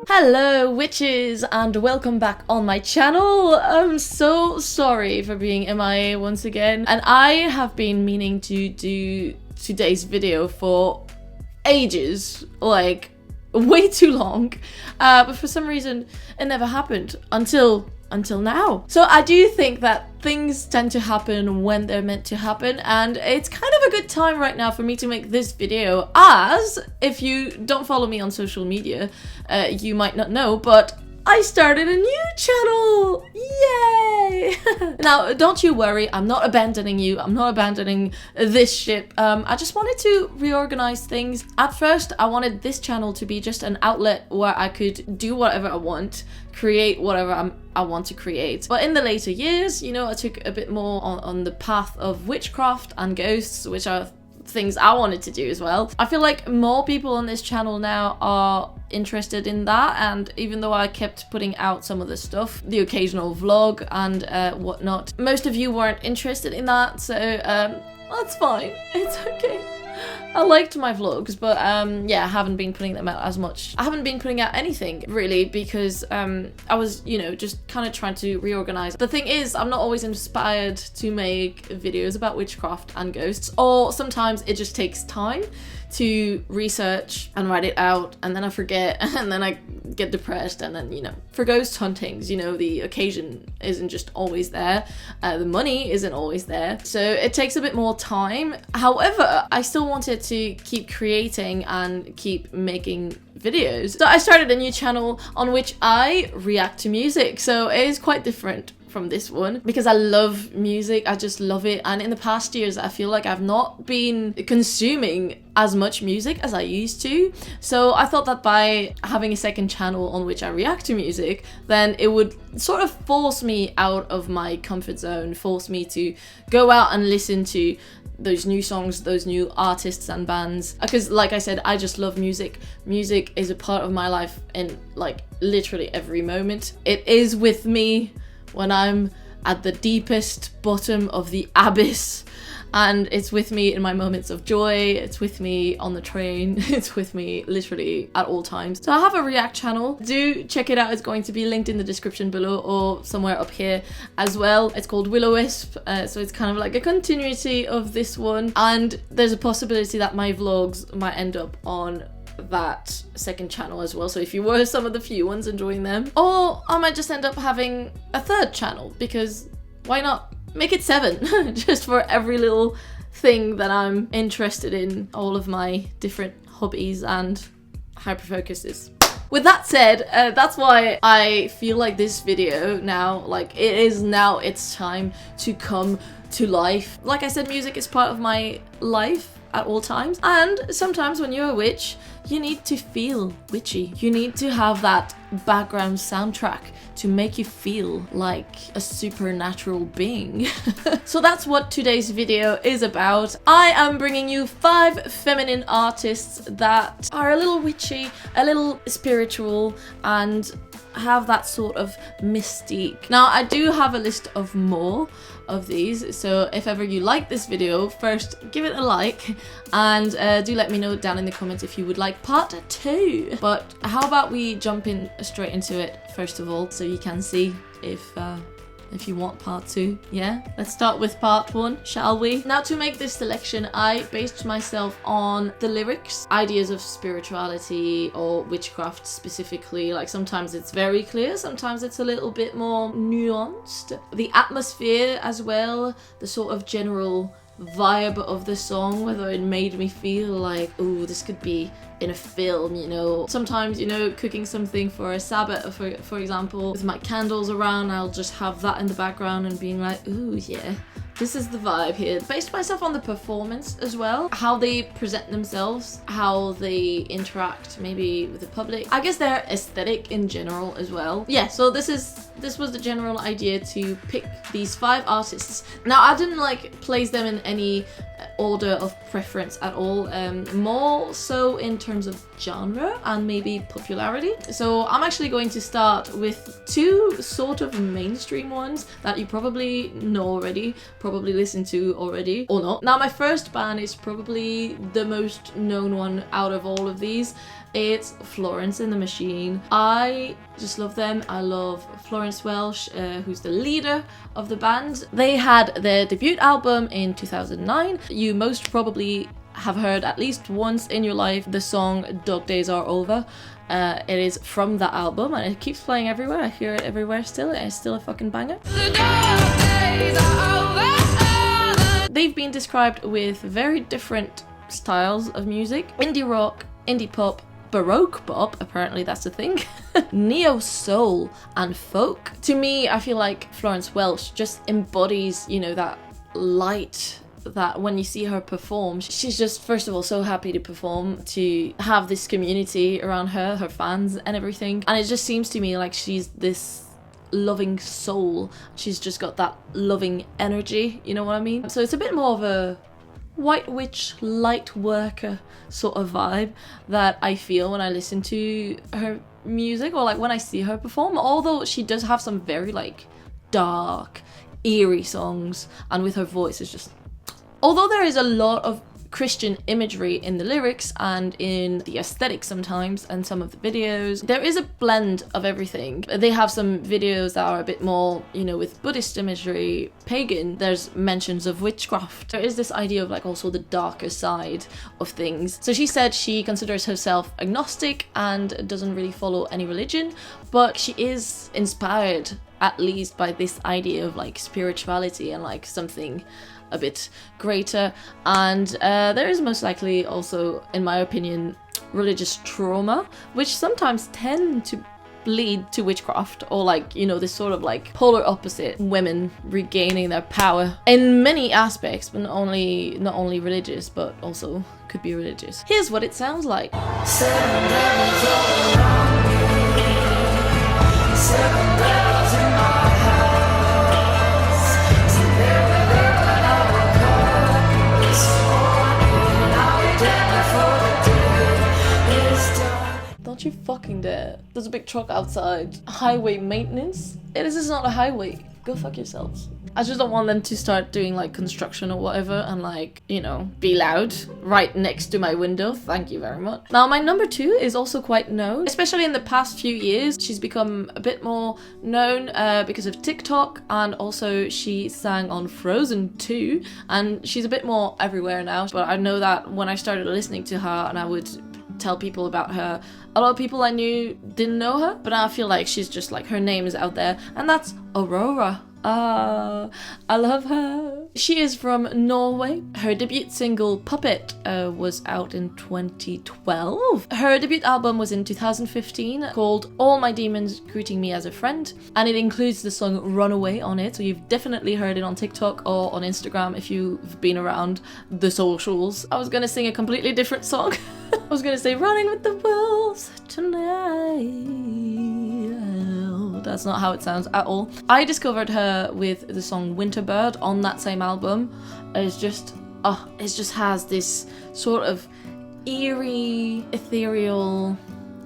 Hello witches and welcome back on my channel. I'm so sorry for being MIA once again, and I have been meaning to do today's video for ages, like way too long, but for some reason it never happened until now. So I do think that things tend to happen when they're meant to happen, and it's kind of a good time right now for me to make this video, as if you don't follow me on social media, you might not know, but I started a new channel! Yay! Now, don't you worry, I'm not abandoning you, I'm not abandoning this ship. I just wanted to reorganize things. At first, I wanted this channel to be just an outlet where I could do whatever I want, create whatever I want to create. But in the later years, you know, I took a bit more on the path of witchcraft and ghosts, which are things I wanted to do as well. I feel like more people on this channel now are interested in that, and even though I kept putting out some of the stuff, the occasional vlog and whatnot, most of you weren't interested in that, so that's fine, it's okay. I liked my vlogs, but yeah, I haven't been putting them out as much. I haven't been putting out anything really because I was, you know, just kind of trying to reorganize. The thing is, I'm not always inspired to make videos about witchcraft and ghosts, or sometimes it just takes time to research and write it out, and then I forget, and then I get depressed, and then, you know, for ghost huntings, you know, the occasion isn't just always there, the money isn't always there, so it takes a bit more time. However, I still wanted to keep creating and keep making videos, so I started a new channel on which I react to music, so it is quite different from this one because I love music, I just love it, and in the past years I feel like I've not been consuming as much music as I used to, so I thought that by having a second channel on which I react to music, then it would sort of force me out of my comfort zone, force me to go out and listen to those new songs, those new artists and bands, because like I said, I just love music. Music is a part of my life in like literally every moment. It is with me when I'm at the deepest bottom of the abyss, and it's with me in my moments of joy, it's with me on the train, it's with me literally at all times. So I have a React channel, do check it out, it's going to be linked in the description below or somewhere up here as well. It's called Will-O-Wisp, so it's kind of like a continuity of this one, and there's a possibility that my vlogs might end up on that second channel as well, so if you were some of the few ones enjoying them, or I might just end up having a third channel, because why not make it 7 just for every little thing that I'm interested in, all of my different hobbies and hyper focuses. With that said, that's why I feel like this video now, like it is now its time to come to life. Like I said, music is part of my life at all times, and sometimes when you're a witch, you need to feel witchy. You need to have that background soundtrack to make you feel like a supernatural being. So that's what today's video is about. I am bringing you 5 feminine artists that are a little witchy, a little spiritual, and have that sort of mystique. Now, I do have a list of more of these, so if ever you like this video, first give it a like, and do let me know down in the comments if you would like part 2. But how about we jump in straight into it first of all, so you can see if you want part 2, yeah? Let's start with part 1, shall we? Now, to make this selection, I based myself on the lyrics, ideas of spirituality or witchcraft specifically. Like sometimes it's very clear, sometimes it's a little bit more nuanced. The atmosphere as well, the sort of general vibe of the song, whether it made me feel like, oh, this could be in a film, you know. Sometimes, you know, cooking something for a Sabbath, for example, with my candles around, I'll just have that in the background and being like, ooh, yeah, this is the vibe here. Based myself on the performance as well, how they present themselves, how they interact maybe with the public, I guess their aesthetic in general as well. Yeah, so this was the general idea, to pick these 5 artists. Now, I didn't like place them in any order of preference at all, more so in terms of genre and maybe popularity. So I'm actually going to start with two sort of mainstream ones that you probably know already, probably listen to already or not. Now my first band is probably the most known one out of all of these. It's Florence and the Machine. I just love them. I love Florence Welsh, who's the leader of the band. They had their debut album in 2009. You most probably have heard at least once in your life the song Dog Days Are Over. It is from that album and it keeps playing everywhere. I hear it everywhere still. It's still a fucking banger. The dog days are over. They've been described with very different styles of music. Indie rock, indie pop, Baroque pop, apparently that's a thing, neo soul and folk. To me, I feel like Florence Welsh just embodies, you know, that light that when you see her perform, she's just, first of all, so happy to perform, to have this community around her, her fans and everything. And it just seems to me like she's this loving soul. She's just got that loving energy, you know what I mean? So it's a bit more of a white witch, light worker sort of vibe that I feel when I listen to her music or like when I see her perform, although she does have some very like dark, eerie songs, and with her voice is just, although there is a lot of Christian imagery in the lyrics and in the aesthetic sometimes and some of the videos, there is a blend of everything. They have some videos that are a bit more, you know, with Buddhist imagery, pagan. There's mentions of witchcraft. There is this idea of like also the darker side of things. So she said she considers herself agnostic and doesn't really follow any religion, but she is inspired at least by this idea of like spirituality and like something a bit greater. And there is most likely also, in my opinion, religious trauma, which sometimes tend to lead to witchcraft, or like, you know, this sort of like polar opposite, women regaining their power in many aspects, but not only religious, but also could be religious. Here's what it sounds like. Seven devils all around me. Seven bells in my house. So there we go, and I will come this morning. I'll be dead before the day is done. Don't you fucking dare. There's a big truck outside. Highway maintenance? This is not a highway. Go fuck yourselves. I just don't want them to start doing like construction or whatever and like, you know, be loud right next to my window. Thank you very much. Now my number 2 is also quite known, especially in the past few years. She's become a bit more known because of TikTok, and also she sang on Frozen 2, and she's a bit more everywhere now. But I know that when I started listening to her and I would tell people about her, a lot of people I knew didn't know her, but I feel like she's just like, her name is out there, and that's Aurora. I love her. She is from Norway. Her debut single Puppet was out in 2012. Her debut album was in 2015 called All My Demons Greeting Me as a Friend, and it includes the song Runaway on it, so you've definitely heard it on TikTok or on Instagram if you've been around the socials. I was gonna sing a completely different song. I was gonna say Running with the Wolves tonight. That's not how it sounds at all. I discovered her with the song Winterbird on that same album. It just has this sort of eerie, ethereal,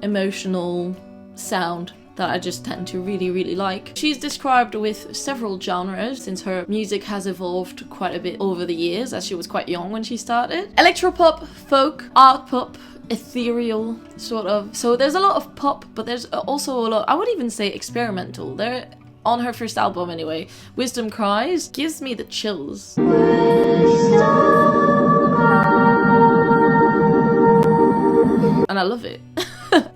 emotional sound that I just tend to really, really like. She's described with several genres since her music has evolved quite a bit over the years, as she was quite young when she started. Electropop, folk, art pop, ethereal sort of. So there's a lot of pop, but there's also a lot, I would even say experimental. There, on her first album anyway, Wisdom Cries gives me the chills. And I love it.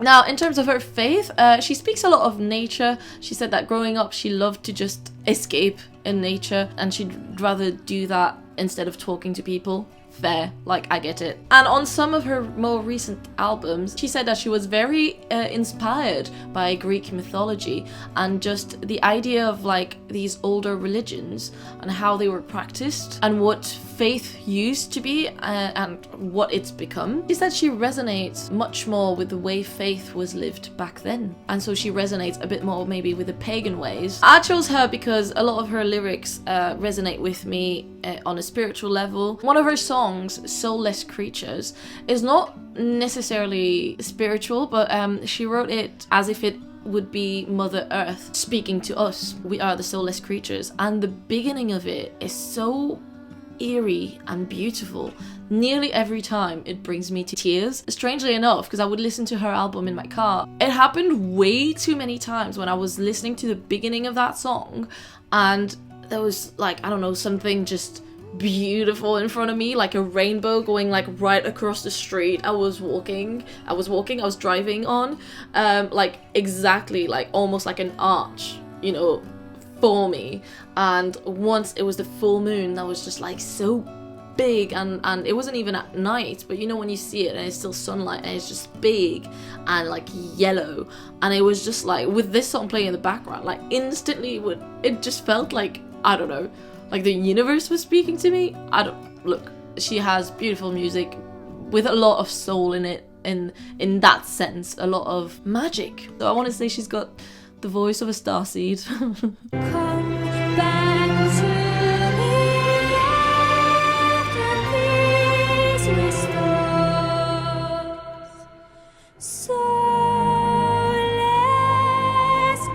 Now, in terms of her faith, she speaks a lot of nature. She said that growing up, she loved to just escape in nature, and she'd rather do that instead of talking to people. Fair, like, I get it. And on some of her more recent albums, she said that she was very inspired by Greek mythology and just the idea of like these older religions and how they were practiced and what faith used to be and what it's become. She said she resonates much more with the way faith was lived back then, and so she resonates a bit more maybe with the pagan ways. I chose her because a lot of her lyrics resonate with me on a spiritual level. One of her songs songs, Soulless Creatures, is not necessarily spiritual, but she wrote it as if it would be Mother Earth speaking to us. We are the soulless creatures. And the beginning of it is so eerie and beautiful. Nearly every time it brings me to tears. Strangely enough, because I would listen to her album in my car. It happened way too many times when I was listening to the beginning of that song and there was like, I don't know, something just beautiful in front of me, like a rainbow going like right across the street I was driving on, like exactly, like almost like an arch, you know, for me. And once it was the full moon that was just like so big, and it wasn't even at night, but you know when you see it and it's still sunlight and it's just big and like yellow, and it was just like, with this song playing in the background, like instantly it just felt like, I don't know, like the universe was speaking to me. Look, she has beautiful music with a lot of soul in it, in that sense, a lot of magic. So I want to say she's got the voice of a starseed. Come back to me after peace restores. Soulless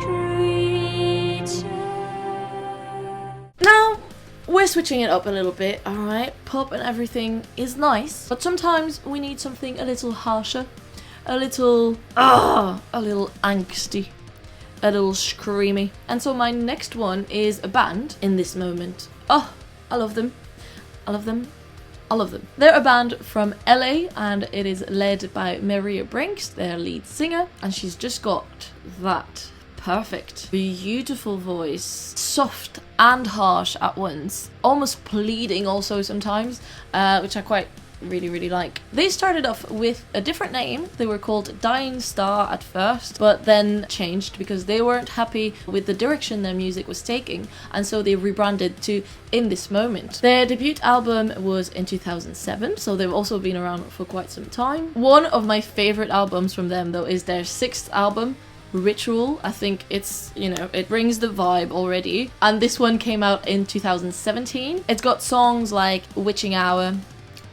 creature. Now, we're switching it up a little bit, alright? Pop and everything is nice, but sometimes we need something a little harsher, a little angsty, a little screamy. And so my next one is a band in this moment. Oh, I love them. I love them. I love them. They're a band from LA and it is led by Maria Brinks, their lead singer, and she's just got that perfect, beautiful voice, soft and harsh at once, almost pleading also sometimes, which I quite really like. They started off with a different name. They were called Dying Star at first, but then changed because they weren't happy with the direction their music was taking, and so they rebranded to In This Moment. Their debut album was in 2007, so they've also been around for quite some time. One of my favorite albums from them though is their 6th album, Ritual. I think it's, you know, it brings the vibe already, and this one came out in 2017. It's got songs like Witching Hour,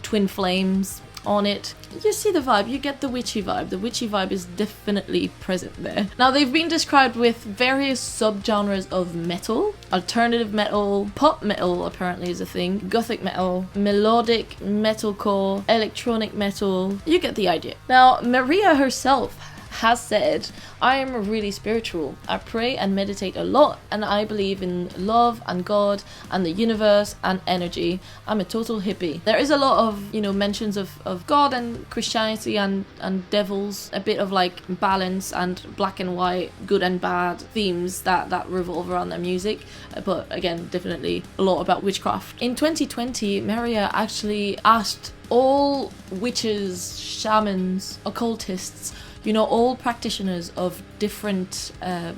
Twin Flames on it. You see the vibe, you get the witchy vibe. The witchy vibe is definitely present there. Now, they've been described with various subgenres of metal, alternative metal, pop metal apparently is a thing, gothic metal, melodic metalcore, electronic metal. You get the idea. Now, Maria herself has said, I am really spiritual. I pray and meditate a lot, and I believe in love and God and the universe and energy. I'm a total hippie. There is a lot of, you know, mentions of God and Christianity and devils, a bit of like balance and black and white, good and bad themes that revolve around their music, but again, definitely a lot about witchcraft. In 2020, Maria actually asked all witches, shamans, occultists, you know, all practitioners of different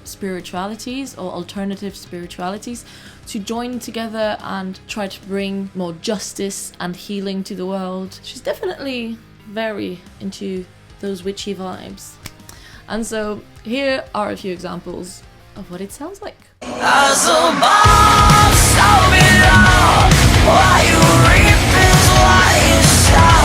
spiritualities or alternative spiritualities to join together and try to bring more justice and healing to the world. She's definitely very into those witchy vibes. And so here are a few examples of what it sounds like. As above, so below, what you reap is what you sow.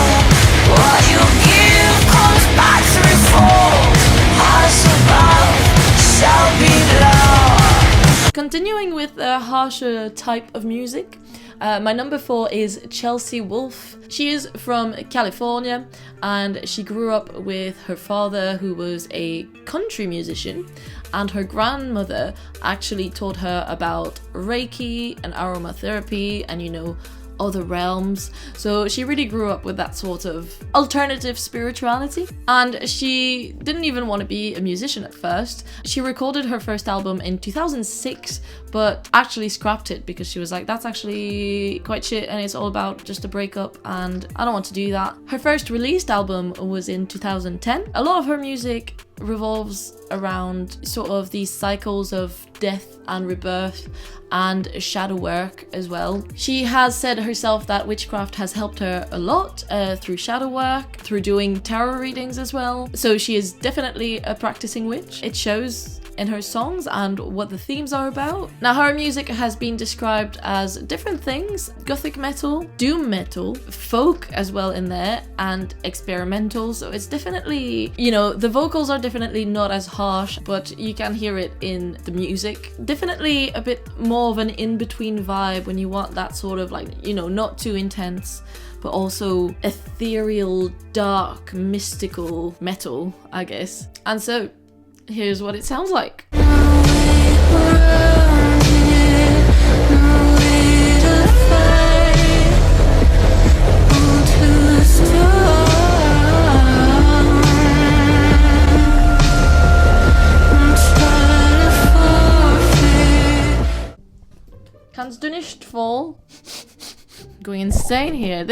What you give comes back threefold. As above, so below. Continuing with a harsher type of music, my number 4 is Chelsea Wolfe. She is from California and she grew up with her father, who was a country musician, and her grandmother actually taught her about Reiki and aromatherapy and, you know, other realms. So she really grew up with that sort of alternative spirituality, and she didn't even want to be a musician at first. She recorded her first album in 2006 but actually scrapped it because she was like, that's actually quite shit and it's all about just a breakup and I don't want to do that. Her first released album was in 2010. A lot of her music revolves around sort of these cycles of death and rebirth and shadow work as well. She has said herself that witchcraft has helped her a lot through shadow work, through doing tarot readings as well. So she is definitely a practicing witch. It shows in her songs and what the themes are about. Now, her music has been described as different things: gothic metal, doom metal, folk as well in there, and experimental. So it's definitely, you know, the vocals are definitely not as harsh, but you can hear it in the music. Definitely a bit more of an in-between vibe when you want that sort of, like, you know, not too intense, but also ethereal, dark, mystical metal, I guess. And so, here's what it sounds like. Kannst du nicht fall? Going insane here.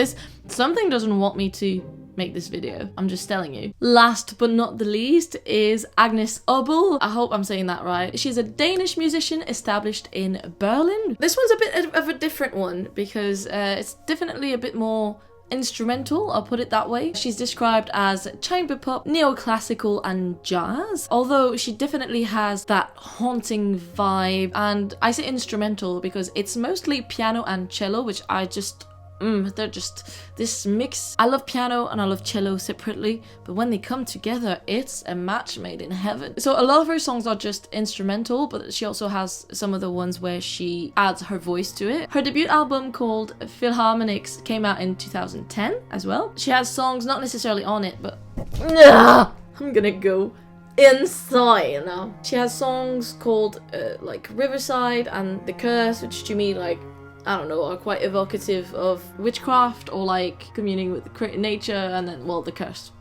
Something doesn't want me to make this video. I'm just telling you. Last but not the least is Agnes Obel. I hope I'm saying that right. She's a Danish musician established in Berlin. This one's a bit of a different one because it's definitely a bit more instrumental, I'll put it that way. She's described as chamber pop, neoclassical and jazz, although she definitely has that haunting vibe. And I say instrumental because it's mostly piano and cello, which I just they're just this mix. I love piano and I love cello separately, but when they come together, it's a match made in heaven. So a lot of her songs are just instrumental, but she also has some of the ones where she adds her voice to it. Her debut album called Philharmonics came out in 2010 as well. She has songs not necessarily on it, but I'm gonna go insane now. She has songs called like Riverside and The Curse, which to me, like, I don't know, are quite evocative of witchcraft or like communing with nature. And then, well, The Curse,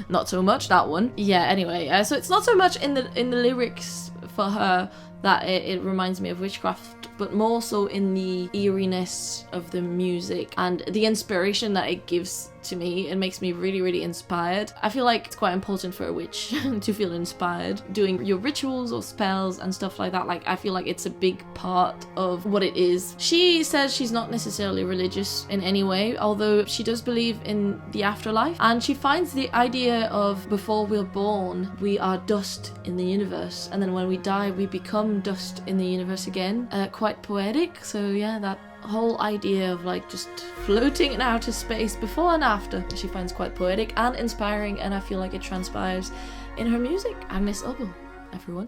not so much that one. Yeah, anyway, so it's not so much in the lyrics for her that it reminds me of witchcraft, but more so in the eeriness of the music and the inspiration that it gives to me. It makes me really, really inspired. I feel like it's quite important for a witch to feel inspired doing your rituals or spells and stuff like that. Like, I feel like it's a big part of what it is. She says she's not necessarily religious in any way, although she does believe in the afterlife, and she finds the idea of before we're born, we are dust in the universe, and then when we die, we become dust in the universe again. Quite poetic. So yeah, that whole idea of like just floating in outer space before and after, she finds quite poetic and inspiring, and I feel like it transpires in her music. Agnes Obel, everyone.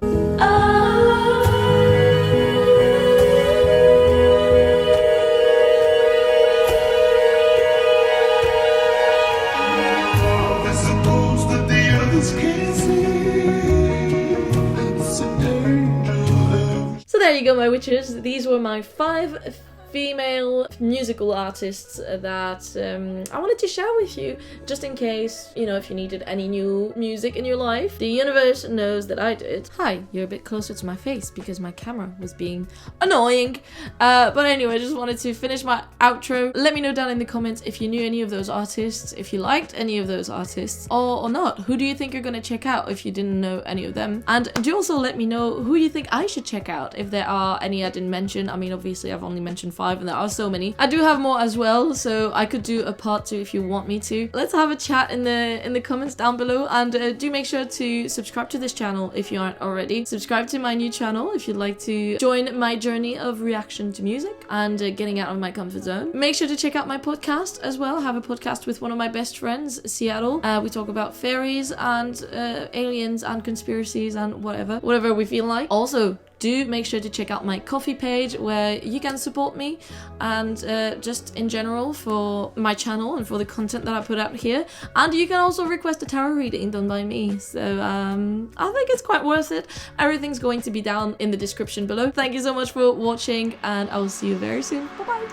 So there you go, my witches. These were my 5 female musical artists that I wanted to share with you, just in case, you know, if you needed any new music in your life. The universe knows that I did. Hi, you're a bit closer to my face because my camera was being annoying. But anyway, I just wanted to finish my outro. Let me know down in the comments if you knew any of those artists, if you liked any of those artists, or not. Who do you think you're gonna check out if you didn't know any of them? And do also let me know who you think I should check out, if there are any I didn't mention. I mean, obviously I've only mentioned 5 and there are so many. I do have more as well, so I could do a part 2 if you want me to. Let's have a chat in the comments down below, and do make sure to subscribe to this channel if you aren't already. Subscribe to my new channel if you'd like to join my journey of reaction to music and getting out of my comfort zone. Make sure to check out my podcast as well. I have a podcast with one of my best friends, Seattle. We talk about fairies and aliens and conspiracies and whatever we feel like. Also, do make sure to check out my Ko-fi page where you can support me and just in general for my channel and for the content that I put out here. And you can also request a tarot reading done by me. So I think it's quite worth it. Everything's going to be down in the description below. Thank you so much for watching, and I will see you very soon. Bye bye.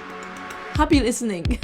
Happy listening.